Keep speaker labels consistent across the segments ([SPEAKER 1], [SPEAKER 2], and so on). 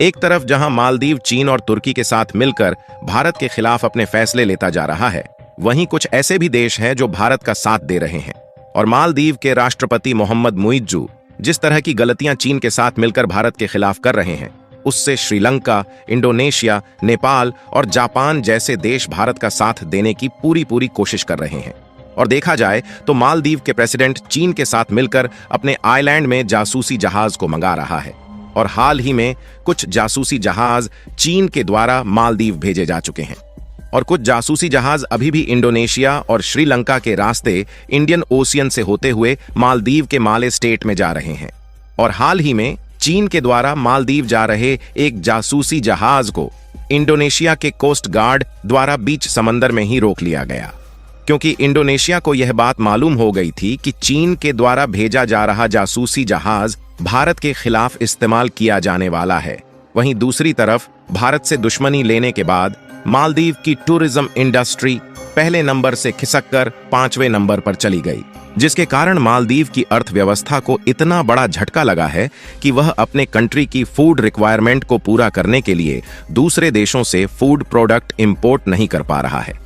[SPEAKER 1] एक तरफ जहां मालदीव चीन और तुर्की के साथ मिलकर भारत के खिलाफ अपने फैसले लेता जा रहा है, वहीं कुछ ऐसे भी देश हैं जो भारत का साथ दे रहे हैं। और मालदीव के राष्ट्रपति मोहम्मद मुइज्जू जिस तरह की गलतियां चीन के साथ मिलकर भारत के खिलाफ कर रहे हैं, उससे श्रीलंका, इंडोनेशिया, नेपाल और जापान जैसे देश भारत का साथ देने की पूरी कोशिश कर रहे हैं। और देखा जाए तो मालदीव के प्रेसिडेंट चीन के साथ मिलकर अपने आइलैंड में जासूसी जहाज को मंगा रहा है और हाल ही में कुछ जासूसी जहाज चीन के द्वारा मालदीव भेजे जा चुके हैं और कुछ जासूसी जहाज अभी भी इंडोनेशिया और श्रीलंका के रास्ते इंडियन ओशियन से होते हुए मालदीव के माले स्टेट में जा रहे हैं। और हाल ही में चीन के द्वारा मालदीव जा रहे एक जासूसी जहाज को इंडोनेशिया के कोस्ट गार्ड द्वारा बीच समंदर में ही रोक लिया गया, क्योंकि इंडोनेशिया को यह बात मालूम हो गई थी कि चीन के द्वारा भेजा जा रहा जासूसी जहाज भारत के खिलाफ इस्तेमाल किया जाने वाला है। वहीं दूसरी तरफ भारत से दुश्मनी लेने के बाद मालदीव की टूरिज्म इंडस्ट्री पहले नंबर से खिसककर 5वें नंबर पर चली गई, जिसके कारण मालदीव की अर्थव्यवस्था को इतना बड़ा झटका लगा है कि वह अपने कंट्री की फूड रिक्वायरमेंट को पूरा करने के लिए दूसरे देशों से फूड प्रोडक्ट इंपोर्ट नहीं कर पा रहा है।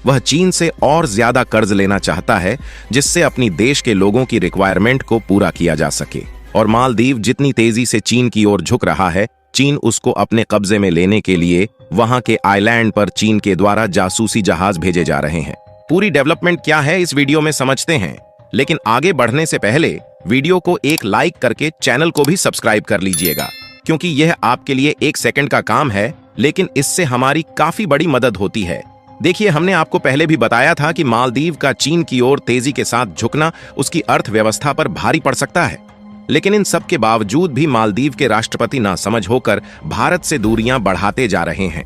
[SPEAKER 1] वह चीन से और ज्यादा कर्ज लेना चाहता है, जिससे अपनी देश के लोगों की रिक्वायरमेंट को पूरा किया जा सके। और मालदीव जितनी तेजी से चीन की ओर झुक रहा है, चीन उसको अपने कब्जे में लेने के लिए वहां के आइलैंड पर चीन के द्वारा जासूसी जहाज भेजे जा रहे हैं। पूरी डेवलपमेंट क्या है इस वीडियो में समझते हैं, लेकिन आगे बढ़ने से पहले वीडियो को एक लाइक करके चैनल को भी सब्सक्राइब कर लीजिएगा, क्योंकि यह आपके लिए 1 सेकंड का काम है, लेकिन इससे हमारी काफी बड़ी मदद होती है। देखिए, हमने आपको पहले भी बताया था कि मालदीव का चीन की ओर तेजी के साथ झुकना उसकी अर्थव्यवस्था पर भारी पड़ सकता है, लेकिन इन सब के बावजूद भी मालदीव के राष्ट्रपति नासमझ होकर भारत से दूरियां बढ़ाते जा रहे हैं।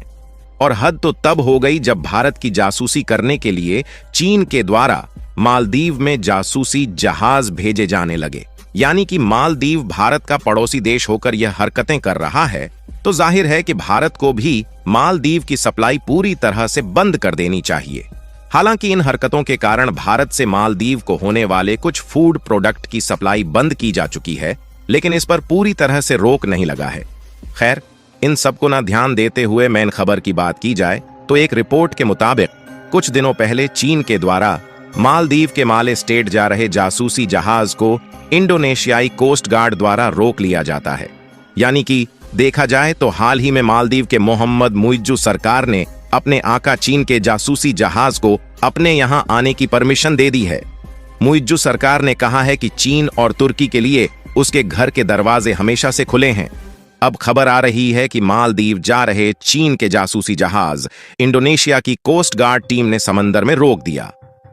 [SPEAKER 1] और हद तो तब हो गई जब भारत की जासूसी करने के लिए चीन के द्वारा मालदीव में जासूसी जहाज भेजे जाने लगे। यानी कि मालदीव भारत का पड़ोसी देश होकर यह हरकतें कर रहा है, तो जाहिर है कि भारत को भी मालदीव की सप्लाई पूरी तरह से बंद कर देनी चाहिए। हालांकि इन हरकतों के कारण भारत से मालदीव को होने वाले कुछ फूड प्रोडक्ट की सप्लाई बंद की जा चुकी है, लेकिन इस पर पूरी तरह से रोक नहीं लगा है। खैर, इन सबको ना ध्यान देते हुए मेन खबर की बात की जाए तो एक रिपोर्ट के मुताबिक कुछ दिनों पहले चीन के द्वारा मालदीव के माले स्टेट जा रहे जासूसी जहाज को इंडोनेशियाई कोस्ट गार्ड द्वारा रोक लिया जाता है। यानी कि देखा जाए तो हाल ही में मालदीव के मोहम्मद मुइज्जू सरकार ने अपने आका चीन के जासूसी जहाज को अपने यहां आने की परमिशन दे दी है। मुइज्जू सरकार ने कहा है कि चीन और तुर्की के लिए उसके घर के दरवाजे हमेशा से खुले हैं। अब खबर आ रही है कि मालदीव जा रहे चीन के जासूसी जहाज इंडोनेशिया की कोस्ट गार्ड टीम ने समंदर में रोक दिया।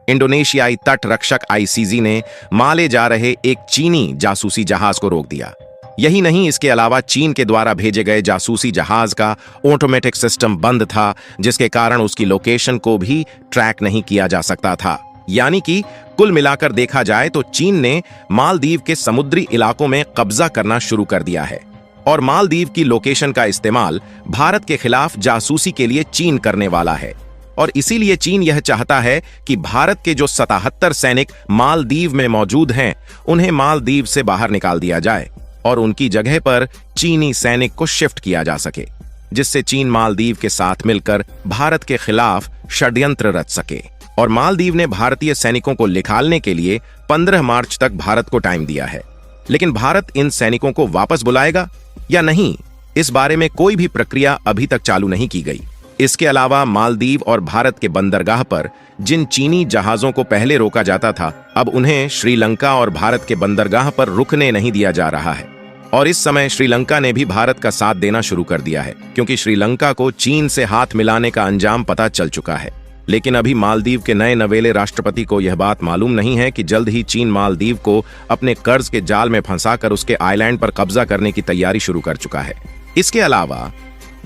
[SPEAKER 1] इंडोनेशियाई तट रक्षक आईसीजी ने माले जा रहे एक चीनी जासूसी जहाज को रोक दिया। यही नहीं, इसके अलावा चीन के द्वारा भेजे गए जासूसी जहाज का ऑटोमेटिक सिस्टम बंद था, जिसके कारण उसकी लोकेशन को भी ट्रैक नहीं किया जा सकता था। यानी कि कुल मिलाकर देखा जाए तो चीन ने मालदीव के समुद्री इलाकों में कब्जा करना शुरू कर दिया है और मालदीव की लोकेशन का इस्तेमाल भारत के खिलाफ जासूसी के लिए चीन करने वाला है। और इसीलिए चीन यह चाहता है कि भारत के जो 77 सैनिक मालदीव में मौजूद हैं, उन्हें मालदीव से बाहर निकाल दिया जाए और उनकी जगह पर चीनी सैनिक को शिफ्ट किया जा सके, जिससे चीन मालदीव के साथ मिलकर भारत के खिलाफ षड्यंत्र रच सके। और मालदीव ने भारतीय सैनिकों को निकालने के लिए 15 मार्च तक भारत को टाइम दिया है, लेकिन भारत इन सैनिकों को वापस बुलाएगा या नहीं, इस बारे में कोई भी प्रक्रिया अभी तक चालू नहीं की गई। इसके अलावा मालदीव और भारत के बंदरगाह पर जिन चीनी जहाजों को पहले रोका जाता था, अब उन्हें श्रीलंका और भारत के बंदरगाह पर रुकने नहीं दिया जा रहा है। और इस समय श्रीलंका ने भी भारत का साथ देना शुरू कर दिया है, क्योंकि श्रीलंका को चीन से हाथ मिलाने का अंजाम पता चल चुका है। लेकिन अभी मालदीव के नए नवेले राष्ट्रपति को यह बात मालूम नहीं है कि जल्द ही चीन मालदीव को अपने कर्ज के जाल में फंसाकर उसके आइलैंड पर कब्जा करने की तैयारी शुरू कर चुका है। इसके अलावा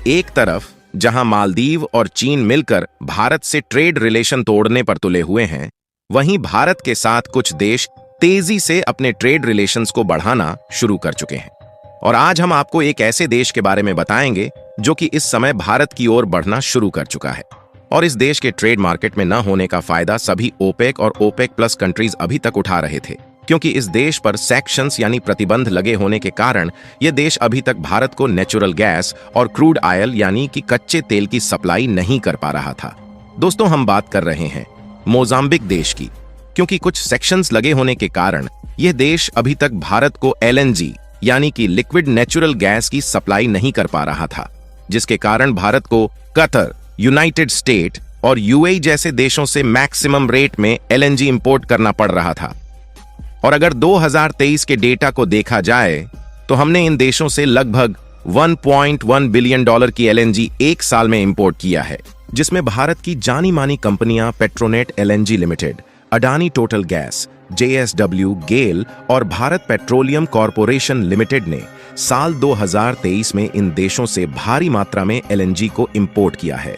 [SPEAKER 1] एक तरफ जहां मालदीव और चीन मिलकर भारत से ट्रेड रिलेशन तोड़ने पर तुले हुए हैं, वहीं भारत के साथ कुछ देश तेजी से अपने ट्रेड रिलेशंस को बढ़ाना शुरू कर चुके हैं। और आज हम आपको एक ऐसे देश के बारे में बताएंगे जो कि इस समय भारत की ओर बढ़ना शुरू कर चुका है। और इस देश के ट्रेड मार्केट में न होने का फायदा सभी ओपेक और ओपेक प्लस कंट्रीज अभी तक उठा रहे थे, क्योंकि इस देश पर सैक्शंस यानी प्रतिबंध लगे होने के कारण यह देश अभी तक भारत को नेचुरल गैस और क्रूड ऑयल यानी कि कच्चे तेल की सप्लाई नहीं कर पा रहा था। दोस्तों, हम बात कर रहे हैं मोजाम्बिक देश की, क्योंकि कुछ सेक्शंस लगे होने के कारण यह देश अभी तक भारत को LNG यानी कि लिक्विड नेचुरल गैस की सप्लाई नहीं कर पा रहा था, जिसके कारण भारत को कतर, यूनाइटेड स्टेट और UAE जैसे देशों से मैक्सिमम रेट में LNG इंपोर्ट करना पड़ रहा था। और अगर 2023 के डेटा को देखा जाए तो हमने इन देशों से लगभग $1.1 बिलियन की LNG एक साल में इंपोर्ट किया है, जिसमें भारत की जानी मानी कंपनियां Petronet LNG limited, Adani total gas, JSW, गेल और भारत पेट्रोलियम कॉरपोरेशन लिमिटेड ने साल 2023 में इन देशों से भारी मात्रा में LNG को इंपोर्ट किया है।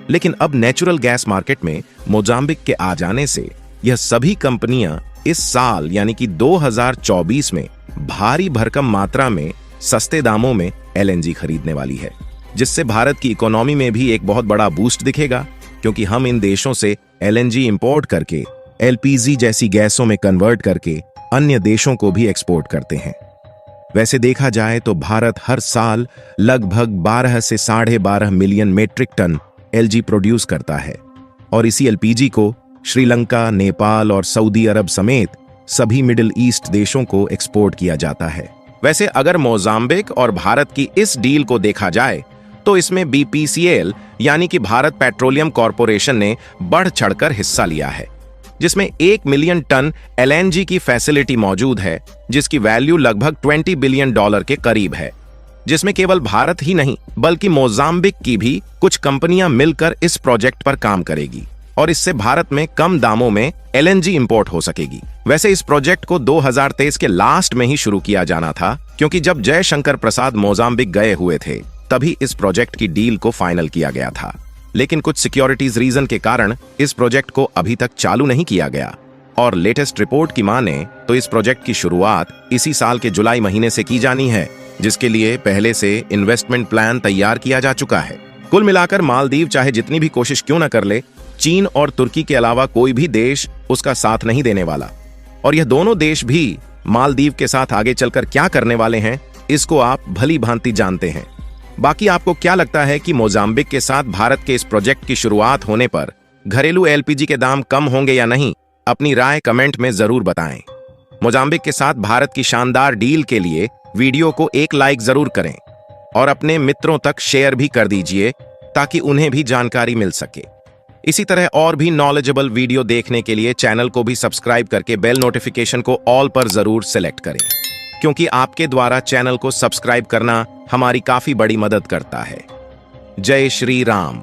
[SPEAKER 1] लेकिन अब नेचुरल गैस मार्केट में मोजाम्बिक के आ जाने से यह सभी कंपनियां इस साल यानी कि 2024 में भारी भरकम मात्रा में सस्ते दामों में LNG खरीदने वाली है, जिससे भारत की इकोनॉमी में भी एक बहुत बड़ा बूस्ट दिखेगा, क्योंकि हम इन देशों से LNG इंपोर्ट करके LPG जैसी गैसों में कन्वर्ट करके अन्य देशों को भी एक्सपोर्ट करते हैं। वैसे देखा जाए तो भारत हर साल लगभग 12 से 12.5 million metric ton LG produce करता है और इसी LPG को श्रीलंका, नेपाल और सऊदी अरब समेत सभी मिडिल ईस्ट देशों को एक्सपोर्ट किया जाता है। वैसे अगर मोजाम्बिक और भारत की इस डील को देखा जाए तो इसमें BPCL यानी कि भारत पेट्रोलियम कॉरपोरेशन ने बढ़ चढ़कर हिस्सा लिया है, जिसमें 1 मिलियन टन LNG की फैसिलिटी मौजूद है, जिसकी वैल्यू लगभग $20 बिलियन के करीब है, जिसमें केवल भारत ही नहीं बल्कि मोजाम्बिक की भी कुछ कंपनियां मिलकर इस प्रोजेक्ट पर काम करेगी और इससे भारत में कम दामों में LNG इंपोर्ट हो सकेगी। वैसे इस प्रोजेक्ट को 2023 के लास्ट में ही शुरू किया जाना था, क्योंकि जब जयशंकर प्रसाद मोजाम्बिक गए हुए थे तभी इस प्रोजेक्ट की डील को फाइनल किया गया था। लेकिन कुछ सिक्योरिटीज रीजन के कारण इस प्रोजेक्ट को अभी तक चालू नहीं किया गया और लेटेस्ट रिपोर्ट की माने तो इस प्रोजेक्ट की शुरुआत इसी साल के जुलाई महीने से की जानी है, जिसके लिए पहले से इन्वेस्टमेंट प्लान तैयार किया जा चुका है। कुल मिलाकर मालदीव चाहे जितनी भी कोशिश क्यों न कर ले, चीन और तुर्की के अलावा कोई भी देश उसका साथ नहीं देने वाला, और यह दोनों देश भी मालदीव के साथ आगे चलकर क्या करने वाले हैं इसको आप भली भांति जानते हैं। बाकी आपको क्या लगता है कि मोजाम्बिक के साथ भारत के इस प्रोजेक्ट की शुरुआत होने पर घरेलू LPG के दाम कम होंगे या नहीं? अपनी राय कमेंट में जरूर बताएं। मोजाम्बिक के साथ भारत की शानदार डील के लिए वीडियो को एक लाइक जरूर करें और अपने मित्रों तक शेयर भी कर दीजिए ताकि उन्हें भी जानकारी मिल सके। इसी तरह और भी नॉलेजेबल वीडियो देखने के लिए चैनल को भी सब्सक्राइब करके बेल नोटिफिकेशन को ऑल पर जरूर सेलेक्ट करें, क्योंकि आपके द्वारा चैनल को सब्सक्राइब करना हमारी काफी बड़ी मदद करता है। जय श्री राम।